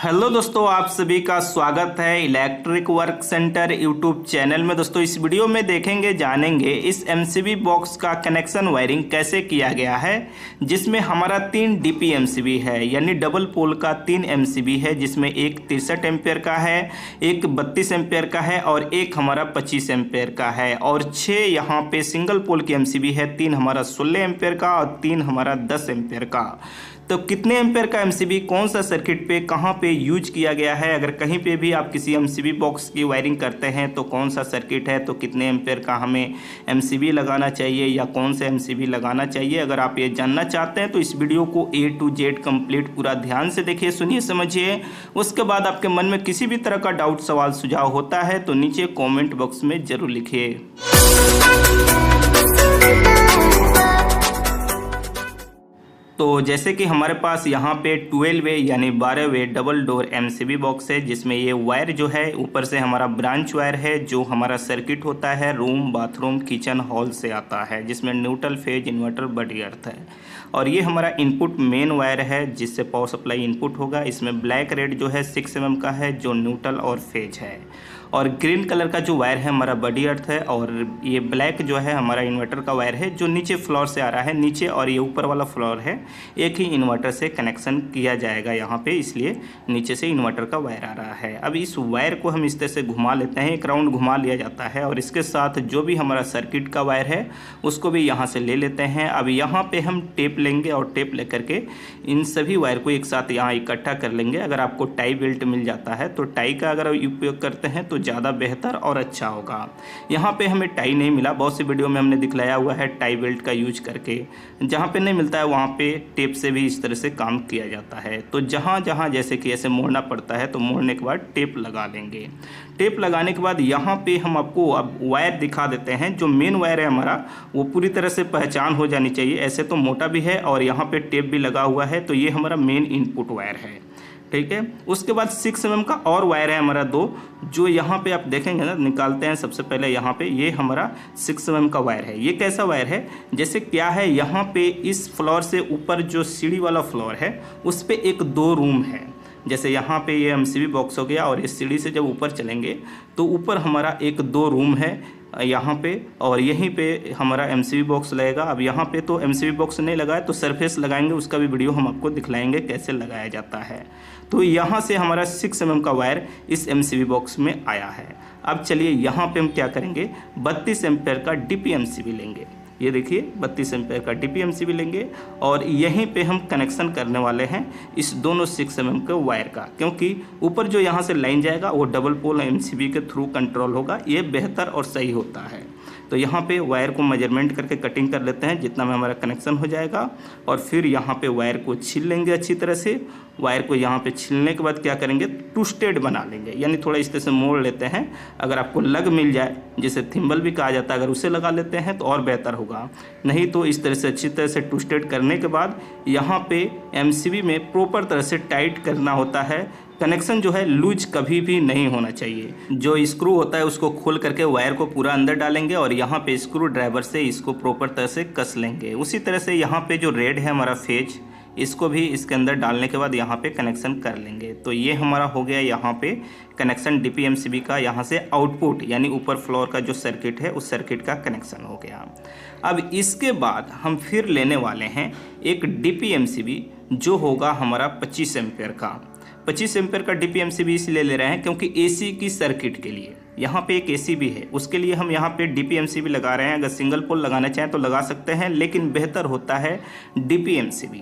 Hello दोस्तों, आप सभी का स्वागत है electric work centre YouTube channel में। दोस्तों इस वीडियो में देखेंगे जानेंगे इस एमसीबी बॉक्स का कनेक्शन वायरिंग कैसे किया गया है, जिसमें हमारा 3 डीपी एमसीबी है, यानी डबल पोल का 3 एमसीबी है, जिसमें एक 63 एम्पेयर का है, एक 32 एम्पेयर का है और एक हमारा 25 एम्पेयर का है, और 6 यहाँ पे सिंगल पोल की एमसीबी है, 3 हमारा 16 एम्पेयर का और 3 हमारा 10 एम्पेयर का। तो कितने एम्पेयर का एमसीबी कौन सा सर्किट पे कहाँ पे यूज किया गया है, अगर कहीं पे भी आप किसी एमसीबी बॉक्स की वायरिंग करते हैं तो कौन सा सर्किट है, तो कितने एम्पेयर का हमें एमसीबी लगाना चाहिए या कौन सा एमसीबी लगाना चाहिए, अगर आप ये जानना चाहते हैं तो इस वीडियो को A to Z कंप्लीट पूरा ध्यान से देखिए, सुनिए, समझिए। उसके बाद आपके मन में किसी भी तरह का डाउट, सवाल, सुझाव होता है तो नीचे कॉमेंट बॉक्स में जरूर लिखिए। तो जैसे कि हमारे पास यहाँ पे 12 वे यानी 12 वे डबल डोर एमसीबी बॉक्स है, जिसमें ये वायर जो है ऊपर से हमारा ब्रांच वायर है, जो हमारा सर्किट होता है रूम, बाथरूम, किचन, हॉल से आता है, जिसमें न्यूट्रल, फेज, इन्वर्टर, बड़ी अर्थ है। और ये हमारा इनपुट मेन वायर है, जिससे पावर सप्लाई इनपुट होगा। इसमें ब्लैक रेड जो है 6 mm का है, जो न्यूट्रल और फेज है, और ग्रीन कलर का जो वायर है हमारा बड़ी अर्थ है, और ये ब्लैक जो है हमारा इन्वर्टर का वायर है, जो नीचे फ्लोर से आ रहा है नीचे, और ये ऊपर वाला फ्लोर है, एक ही इन्वर्टर से कनेक्शन किया जाएगा यहाँ पे, इसलिए नीचे से इन्वर्टर का वायर आ रहा है। अब इस वायर को हम इस तरह से घुमा लेते हैं, एक राउंड घुमा लिया जाता है, और इसके साथ जो भी हमारा सर्किट का वायर है उसको भी यहाँ से ले लेते हैं। अब यहाँ पे हम टेप लेंगे और टेप लेकर के इन सभी वायर को एक साथ यहाँ इकट्ठा कर लेंगे। अगर आपको टाई बेल्ट मिल जाता है तो टाई का अगर उपयोग करते हैं तो ज़्यादा बेहतर और अच्छा होगा। यहाँ पे हमें टाई नहीं मिला, बहुत सी वीडियो में हमने दिखलाया हुआ है टाई बेल्ट का यूज करके। जहाँ पे नहीं मिलता है वहाँ पे टेप से भी इस तरह से काम किया जाता है। तो जहाँ जहाँ जैसे कि ऐसे मोड़ना पड़ता है तो मोड़ने के बाद टेप लगा लेंगे। टेप लगाने के बाद यहाँ पे हम आपको अब वायर दिखा देते हैं। जो मेन वायर है हमारा वो पूरी तरह से पहचान हो जानी चाहिए, ऐसे तो मोटा भी है और यहाँ पे टेप भी लगा हुआ है, तो ये हमारा मेन इनपुट वायर है, ठीक है। उसके बाद 6 mm का और वायर है हमारा 2, जो यहाँ पे आप देखेंगे ना, निकालते हैं सबसे पहले। यहाँ पे ये हमारा 6 mm का वायर है। ये कैसा वायर है, जैसे क्या है, यहाँ पे इस फ्लोर से ऊपर जो सीढ़ी वाला फ्लोर है उस पे 1-2 रूम है। जैसे यहाँ पे ये एमसीबी बॉक्स हो गया, और इस सीढ़ी से जब ऊपर चलेंगे तो ऊपर हमारा 1-2 रूम है यहाँ पे, और यहीं पे हमारा एमसीबी बॉक्स लगेगा। अब यहाँ पे तो एमसीबी बॉक्स नहीं लगा है तो सरफेस लगाएंगे, उसका भी वीडियो हम आपको दिखलाएंगे कैसे लगाया जाता है। तो यहाँ से हमारा 6 mm का वायर इस एमसीबी बॉक्स में आया है। अब चलिए यहाँ पे हम क्या करेंगे, 32 एम्पेयर का डीपी एमसीबी लेंगे। ये देखिए 32 एम्पेयर का डीपी एमसीबी लेंगे, और यहीं पे हम कनेक्शन करने वाले हैं इस दोनों 6 mm के वायर का, क्योंकि ऊपर जो यहाँ से लाइन जाएगा वो डबल पोल एमसीबी के थ्रू कंट्रोल होगा, ये बेहतर और सही होता है। तो यहाँ पे वायर को मेजरमेंट करके कटिंग कर लेते हैं जितना में हमारा कनेक्शन हो जाएगा, और फिर यहाँ पे वायर को छील लेंगे अच्छी तरह से। वायर को यहाँ पे छीलने के बाद क्या करेंगे, ट्विस्टेड बना लेंगे, यानी थोड़ा इस तरह से मोड़ लेते हैं। अगर आपको लग मिल जाए, जिसे थिम्बल भी कहा जाता है, अगर उसे लगा लेते हैं तो और बेहतर होगा, नहीं तो इस तरह से अच्छी तरह से ट्विस्टेड करने के बाद यहाँ पे एमसीबी में प्रॉपर तरह से टाइट करना होता है। कनेक्शन जो है लूज कभी भी नहीं होना चाहिए। जो स्क्रू होता है उसको खोल करके वायर को पूरा अंदर डालेंगे, और यहाँ पे स्क्रू ड्राइवर से इसको प्रॉपर तरह से कस लेंगे। उसी तरह से यहाँ पे जो रेड है हमारा फेज, इसको भी इसके अंदर डालने के बाद यहाँ पे कनेक्शन कर लेंगे। तो ये हमारा हो गया यहाँ पे कनेक्शन डीपी एमसीबी का, यहाँ से आउटपुट यानी ऊपर फ्लोर का जो सर्किट है उस सर्किट का कनेक्शन हो गया। अब इसके बाद हम फिर लेने वाले हैं एक डीपी एमसीबी, जो होगा हमारा 25 एम्पेयर का। 25 एम्पेयर का डीपी एमसीबी इसलिए ले रहे हैं क्योंकि एसी की सर्किट के लिए यहाँ पे एक एसी भी है, उसके लिए हम यहाँ पे डीपी एमसीबी लगा रहे हैं। अगर सिंगल पोल लगाना चाहें तो लगा सकते हैं, लेकिन बेहतर होता है डीपी एमसीबी।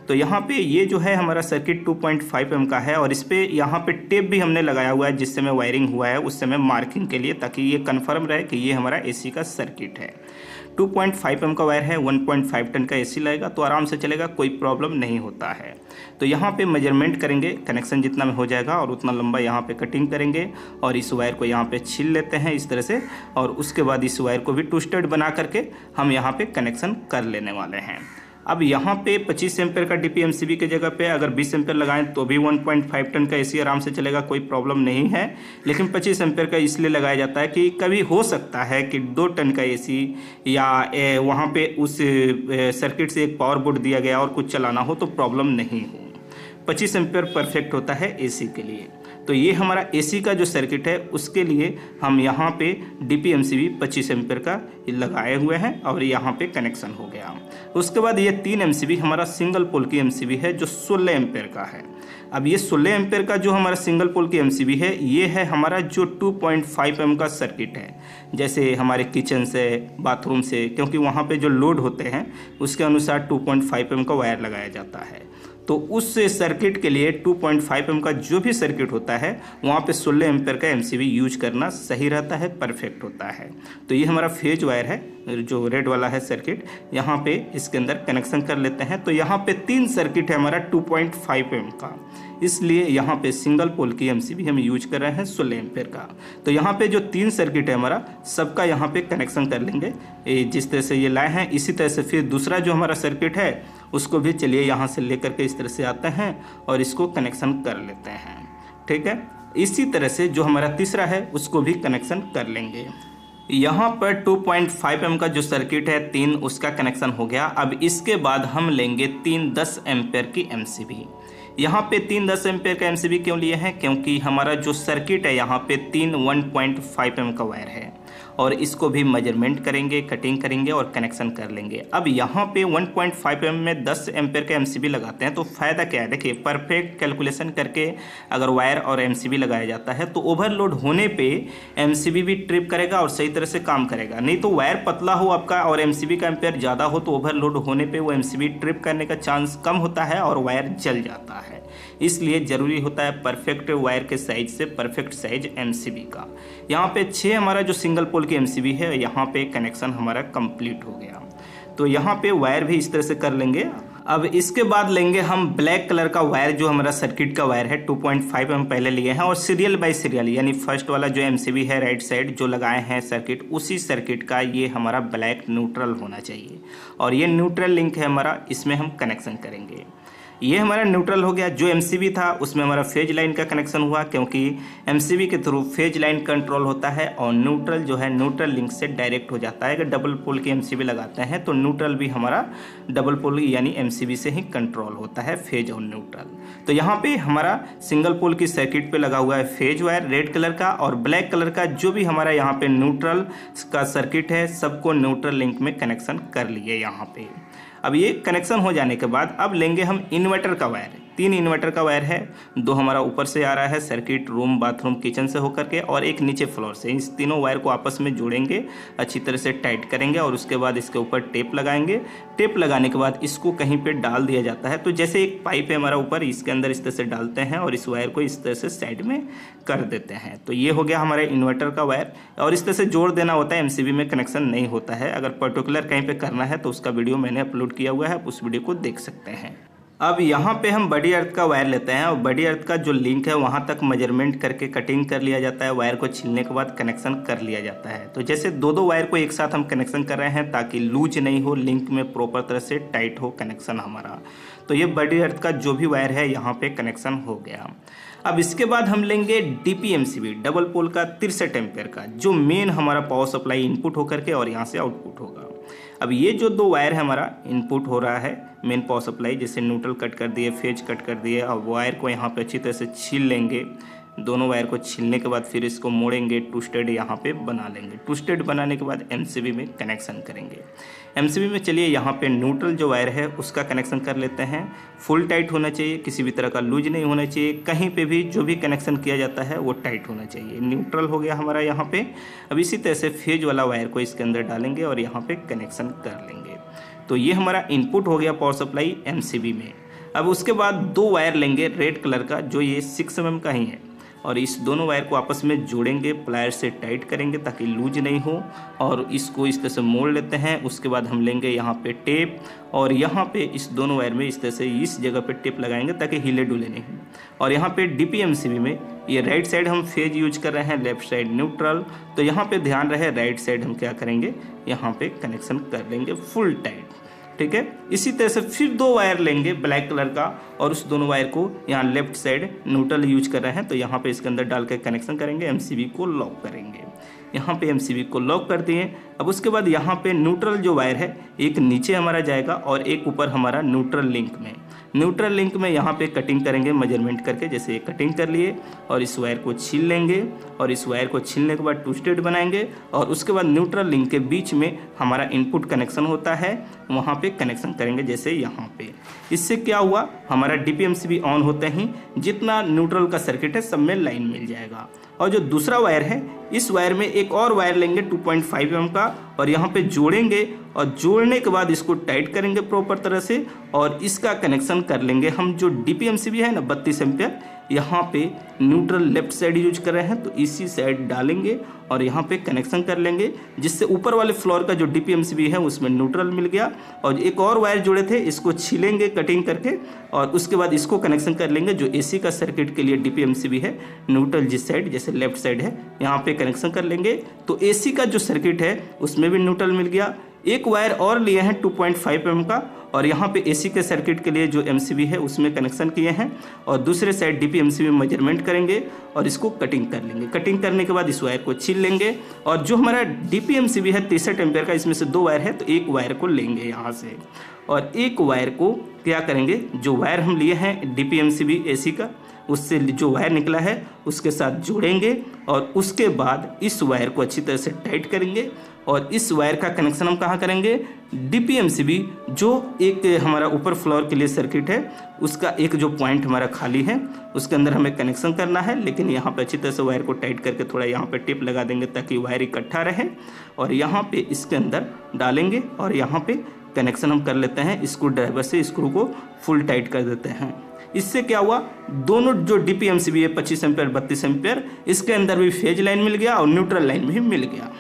तो यहाँ पे ये जो है हमारा सर्किट 2.5 mm का है, और इस पे यहाँ पे टेप भी हमने लगाया हुआ है, जिस समय वायरिंग हुआ है उस समय मार्किंग के लिए, ताकि ये कन्फर्म रहे कि ये हमारा एसी का सर्किट है। 2.5 mm का वायर है, 1.5 टन का एसी लगेगा, तो आराम से चलेगा, कोई प्रॉब्लम नहीं होता है। तो यहाँ पे मेजरमेंट करेंगे, कनेक्शन जितना में हो जाएगा और उतना लंबा यहाँ पे कटिंग करेंगे, और इस वायर को यहाँ पे छील लेते हैं इस तरह से, और उसके बाद इस वायर को भी ट्विस्टेड बना करके हम यहाँ पे कनेक्शन कर लेने वाले हैं। अब यहाँ पे 25 एम्पेयर का डीपी एमसीबी के जगह पे अगर 20 एम्पेयर लगाएं तो भी 1.5 टन का एसी आराम से चलेगा, कोई प्रॉब्लम नहीं है। लेकिन 25 एम्पेयर का इसलिए लगाया जाता है कि कभी हो सकता है कि 2 टन का एसी या वहाँ पे उस सर्किट से एक पावर बोर्ड दिया गया और कुछ चलाना हो तो प्रॉब्लम नहीं हो। 25 एम्पेयर परफेक्ट होता है एसी के लिए। तो ये हमारा एसी का जो सर्किट है उसके लिए हम यहाँ पे DP-MCB 25 एम्पेयर का लगाए हुए हैं और यहाँ पे कनेक्शन हो गया। उसके बाद ये 3 MCB हमारा सिंगल पोल की MCB है जो 16 एम्पेयर का है। अब ये 16 एम्पेयर का जो हमारा सिंगल पोल की MCB है ये है हमारा जो 2.5 mm का सर्किट है। जैसे हमारे किचन से, बाथरूम से, क्योंकि वहाँ पे जो लोड होते हैं उसके अनुसार 2.5 mm का वायर लगाया जाता है। तो उस सर्किट के लिए 2.5 mm का जो भी सर्किट होता है वहाँ पे 16 एम्पेयर का MCB यूज करना सही रहता है, परफेक्ट होता है। तो ये हमारा फेज वायर है जो रेड वाला है सर्किट, यहाँ पे इसके अंदर कनेक्शन कर लेते हैं। तो यहाँ पे 3 सर्किट है हमारा 2.5 mm का, इसलिए यहाँ पे सिंगल पोल की MCB हम यूज कर रहे हैं 16 एम्पेयर का। तो यहाँ पे जो 3 सर्किट है हमारा सबका यहाँ पे कनेक्शन कर लेंगे जिस तरह से ये लाए हैं। इसी तरह से फिर दूसरा जो हमारा सर्किट है उसको भी चलिए यहाँ से लेकर के इस तरह से आते हैं और इसको कनेक्शन कर लेते हैं, ठीक है। इसी तरह से जो हमारा तीसरा है उसको भी कनेक्शन कर लेंगे। यहाँ पर 2.5 mm का जो सर्किट है 3 उसका कनेक्शन हो गया। अब इसके बाद हम लेंगे 3 10 एम्पेयर की MCB। यहाँ पे 3 10 एम्पेयर का MCB क्यों लिए हैं? क्योंकि हमारा जो सर्किट है यहाँ पे 3 1.5 mm का वायर है और इसको भी मेजरमेंट करेंगे, कटिंग करेंगे और कनेक्शन कर लेंगे। अब यहाँ पे 1.5 mm में 10 एम्पेयर का MCB लगाते हैं तो फ़ायदा क्या है? देखिए, परफेक्ट कैलकुलेशन करके अगर वायर और MCB लगाया जाता है तो ओवरलोड होने पे MCB भी ट्रिप करेगा और सही तरह से काम करेगा। नहीं तो वायर पतला हो आपका और MCB का एम्पेयर ज़्यादा हो तो ओवरलोड होने पे वो MCB ट्रिप करने का चांस कम होता है और वायर जल जाता है। इसलिए ज़रूरी होता है परफेक्ट वायर के साइज से परफेक्ट साइज MCB का। यहाँ पे 6 हमारा जो सिंगल पोल की MCB है यहाँ पे कनेक्शन हमारा कंप्लीट हो गया। तो यहाँ पे वायर भी इस तरह से कर लेंगे। अब इसके बाद लेंगे हम ब्लैक कलर का वायर जो हमारा सर्किट का वायर है 2.5 mm पहले लिए हैं और सीरियल बाय सीरियल यानी फर्स्ट वाला जो MCB है राइट साइड जो लगाए हैं सर्किट, उसी सर्किट का ये हमारा ब्लैक न्यूट्रल होना चाहिए और ये न्यूट्रल लिंक है हमारा, इसमें हम कनेक्शन करेंगे। ये हमारा न्यूट्रल हो गया। जो MCB था उसमें हमारा फेज लाइन का कनेक्शन हुआ क्योंकि MCB के थ्रू फेज लाइन कंट्रोल होता है और न्यूट्रल जो है न्यूट्रल लिंक से डायरेक्ट हो जाता है। अगर डबल पोल की MCB लगाते हैं तो न्यूट्रल भी हमारा डबल पोल यानी MCB से ही कंट्रोल होता है, फेज और न्यूट्रल। तो यहाँ पे हमारा सिंगल पोल की सर्किट पे लगा हुआ है फेज वायर रेड कलर का और ब्लैक कलर का जो भी हमारा यहाँ पे न्यूट्रल का सर्किट है सबको न्यूट्रल लिंक में कनेक्शन कर लिए यहाँ पे। अब ये कनेक्शन हो जाने के बाद अब लेंगे हम इन्वर्टर का वायर। 3 इन्वर्टर का वायर है, 2 हमारा ऊपर से आ रहा है सर्किट रूम, बाथरूम, किचन से होकर के और एक नीचे फ्लोर से। इस तीनों वायर को आपस में जोड़ेंगे, अच्छी तरह से टाइट करेंगे और उसके बाद इसके ऊपर टेप लगाएंगे। टेप लगाने के बाद इसको कहीं पे डाल दिया जाता है। तो जैसे एक पाइप है हमारा ऊपर, इसके अंदर इस तरह से डालते हैं और इस वायर को इस तरह से साइड में कर देते हैं। तो ये हो गया हमारे इन्वर्टर का वायर और इस तरह से जोड़ देना होता है, MCB में कनेक्शन नहीं होता है। अगर पर्टिकुलर कहीं पे करना है तो उसका वीडियो मैंने अपलोड किया हुआ है, आप उस वीडियो को देख सकते हैं। अब यहाँ पे हम बड़ी अर्थ का वायर लेते हैं और बड़ी अर्थ का जो लिंक है वहाँ तक मेजरमेंट करके कटिंग कर लिया जाता है। वायर को छीलने के बाद कनेक्शन कर लिया जाता है। तो जैसे 2-2 वायर को एक साथ हम कनेक्शन कर रहे हैं ताकि लूज नहीं हो, लिंक में प्रॉपर तरह से टाइट हो कनेक्शन हमारा। तो ये बड़ी अर्थ का जो भी वायर है यहाँ पे कनेक्शन हो गया। अब इसके बाद हम लेंगे DP-MCB डबल पोल का 63 एम्पेयर का जो मेन हमारा पावर सप्लाई इनपुट होकर के और यहाँ से आउटपुट होगा। अब ये जो 2 वायर है हमारा इनपुट हो रहा है मेन पावर सप्लाई, जैसे न्यूट्रल कट कर दिए, फेज कट कर दिए। अब वायर को यहाँ पे अच्छी तरह से छील लेंगे। दोनों वायर को छीलने के बाद फिर इसको मोड़ेंगे, ट्विस्टेड यहाँ पे बना लेंगे। ट्विस्टेड बनाने के बाद MCB में कनेक्शन करेंगे। MCB में चलिए यहाँ पे न्यूट्रल जो वायर है उसका कनेक्शन कर लेते हैं। फुल टाइट होना चाहिए, किसी भी तरह का लूज नहीं होना चाहिए। कहीं पे भी जो भी कनेक्शन किया जाता है वो टाइट होना चाहिए। न्यूट्रल हो गया हमारा यहाँ पे। अब इसी तरह से फेज वाला वायर को इसके अंदर डालेंगे और यहाँ पे कनेक्शन कर लेंगे। तो ये हमारा इनपुट हो गया पावर सप्लाई MCB में। अब उसके बाद 2 वायर लेंगे रेड कलर का जो ये 6 mm का ही है और इस दोनों वायर को आपस में जोड़ेंगे, प्लायर से टाइट करेंगे ताकि लूज नहीं हो और इसको इस तरह से मोड़ लेते हैं। उसके बाद हम लेंगे यहाँ पे टेप और यहाँ पे इस दोनों वायर में इस तरह से इस जगह पे टेप लगाएंगे ताकि हिले डुले नहीं। और यहाँ पे DP-MCB में ये राइट साइड हम फेज यूज कर रहे हैं, लेफ्ट साइड न्यूट्रल। तो यहाँ पे ध्यान रहे राइट साइड हम क्या करेंगे, यहाँ पे कनेक्शन कर लेंगे फुल टाइट, ठीक है। इसी तरह से फिर 2 वायर लेंगे ब्लैक कलर का और उस दोनों वायर को यहाँ लेफ्ट साइड न्यूट्रल यूज कर रहे हैं तो यहाँ पे इसके अंदर डाल के कनेक्शन करेंगे। MCB को लॉक करेंगे, यहाँ पे MCB को लॉक कर दिए। अब उसके बाद यहाँ पे न्यूट्रल जो वायर है एक नीचे हमारा जाएगा और एक ऊपर हमारा न्यूट्रल लिंक में। न्यूट्रल लिंक में यहाँ पे कटिंग करेंगे मेजरमेंट करके, जैसे ये कटिंग कर लिए और इस वायर को छील लेंगे और इस वायर को छीलने के बाद ट्विस्टेड बनाएंगे और उसके बाद न्यूट्रल लिंक के बीच में हमारा इनपुट कनेक्शन होता है, वहाँ पे कनेक्शन करेंगे जैसे यहाँ पे। इससे क्या हुआ, हमारा डीपीएमसीबी ऑन होते ही जितना न्यूट्रल का सर्किट है सब में लाइन मिल जाएगा। और जो दूसरा वायर है, इस वायर में एक और वायर लेंगे 2.5 mm का और यहाँ पे जोड़ेंगे और जोड़ने के बाद इसको टाइट करेंगे प्रॉपर तरह से और इसका कनेक्शन कर लेंगे हम। जो डीपीएमसीबी है ना 32 एम्पियर, यहाँ पे न्यूट्रल लेफ्ट साइड यूज कर रहे हैं तो इसी साइड डालेंगे और यहाँ पे कनेक्शन कर लेंगे, जिससे ऊपर वाले फ्लोर का जो डीपीएमसीबी है उसमें न्यूट्रल मिल गया। और एक और वायर जोड़े थे, इसको छीलेंगे कटिंग करके और उसके बाद इसको कनेक्शन कर लेंगे। जो एसी का सर्किट के लिए डीपीएमसीबी है, न्यूट्रल जिस साइड जैसे लेफ्ट साइड है यहाँ पे कनेक्शन कर लेंगे, तो एसी का जो सर्किट है उसमें भी न्यूट्रल मिल गया। एक वायर और लिए हैं 2.5 mm का और यहाँ पे एसी के सर्किट के लिए जो एमसीबी है उसमें कनेक्शन किए हैं और दूसरे साइड डीपीएमसीबी मेजरमेंट करेंगे और इसको कटिंग कर लेंगे। कटिंग करने के बाद इस वायर को छील लेंगे और जो हमारा डीपीएमसीबी है 63 एम्पियर का, इसमें से 2 वायर है तो एक वायर को लेंगे यहाँ से और एक वायर को क्या करेंगे, जो वायर हम लिए हैं डीपीएमसीबी एसी का, उससे जो वायर निकला है उसके साथ जोड़ेंगे और उसके बाद इस वायर को अच्छी तरह से टाइट करेंगे और इस वायर का कनेक्शन हम कहाँ करेंगे, डीपीएमसीबी जो एक हमारा ऊपर फ्लोर के लिए सर्किट है उसका एक जो पॉइंट हमारा खाली है उसके अंदर हमें कनेक्शन करना है। लेकिन यहाँ पे अच्छी तरह से वायर को टाइट करके थोड़ा यहाँ पे टिप लगा देंगे ताकि वायर इकट्ठा रहे और यहाँ पे इसके अंदर डालेंगे और यहाँ पे कनेक्शन हम कर लेते हैं। स्क्रू ड्राइवर से स्क्रू को फुल टाइट कर देते हैं। इससे क्या हुआ, दोनों जो डीपीएमसीबी है 25 एम्पियर 32 एम्पियर, इसके अंदर भी फेज लाइन मिल गया और न्यूट्रल लाइन भी मिल गया।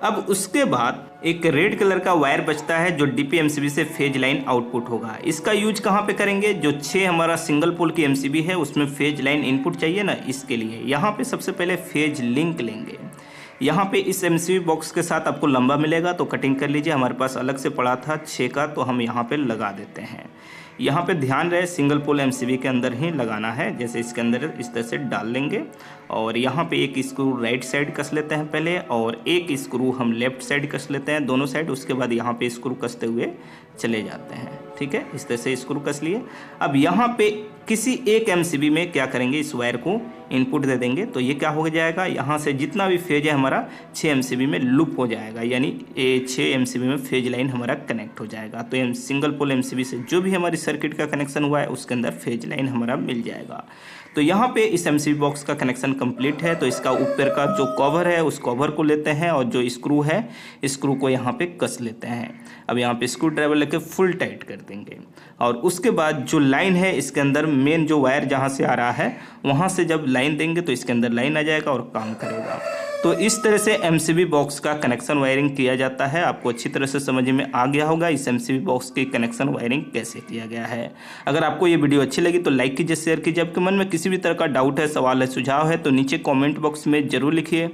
अब उसके बाद एक रेड कलर का वायर बचता है जो डीपीएमसीबी से फेज लाइन आउटपुट होगा। इसका यूज कहाँ पे करेंगे, जो 6 हमारा सिंगल पोल की एमसीबी है उसमें फेज लाइन इनपुट चाहिए ना, इसके लिए यहाँ पे सबसे पहले फेज लिंक लेंगे। यहाँ पे इस एमसीबी बॉक्स के साथ आपको लंबा मिलेगा तो कटिंग कर लीजिए, हमारे पास अलग से पड़ा था 6 का तो हम यहाँ पे लगा देते हैं। यहाँ पे ध्यान रहे सिंगल पोल एमसीबी के अंदर ही लगाना है, जैसे इसके अंदर इस तरह से डाल लेंगे और यहाँ पे एक स्क्रू राइट साइड कस लेते हैं पहले और एक स्क्रू हम लेफ्ट साइड कस लेते हैं दोनों साइड। उसके बाद यहाँ पे स्क्रू कसते हुए चले जाते हैं, ठीक है, इस तरह से स्क्रू कस लिए। अब यहाँ पे किसी एक एमसीबी में क्या करेंगे, इस वायर को इनपुट दे देंगे तो ये क्या हो जाएगा, यहाँ से जितना भी फेज है हमारा 6 एमसीबी में लूप हो जाएगा, यानी 6 एमसीबी में फेज लाइन हमारा कनेक्ट हो जाएगा। तो सिंगल पोल एमसीबी से जो भी हमारी सर्किट का कनेक्शन हुआ है उसके अंदर फेज लाइन हमारा मिल जाएगा। तो यहाँ पे इस एमसीबी बॉक्स का कनेक्शन कंप्लीट है। तो इसका ऊपर का जो कवर है उस कवर को लेते हैं और जो स्क्रू है स्क्रू को यहाँ पे कस लेते हैं। अब यहाँ पे स्क्रू ड्राइवर लेके फुल टाइट कर देंगे और उसके बाद जो लाइन है इसके अंदर मेन जो वायर जहाँ से आ रहा है वहाँ से जब लाइन देंगे तो इसके अंदर लाइन आ जाएगा और काम करेगा। तो इस तरह से एमसीबी बॉक्स का कनेक्शन वायरिंग किया जाता है। आपको अच्छी तरह से समझ में आ गया होगा इस एमसीबी बॉक्स की कनेक्शन वायरिंग कैसे किया गया है। अगर आपको ये वीडियो अच्छी लगी तो लाइक कीजिए, शेयर कीजिए। आपके मन में किसी भी तरह का डाउट है, सवाल है, सुझाव है तो नीचे कमेंट बॉक्स में ज़रूर लिखिए।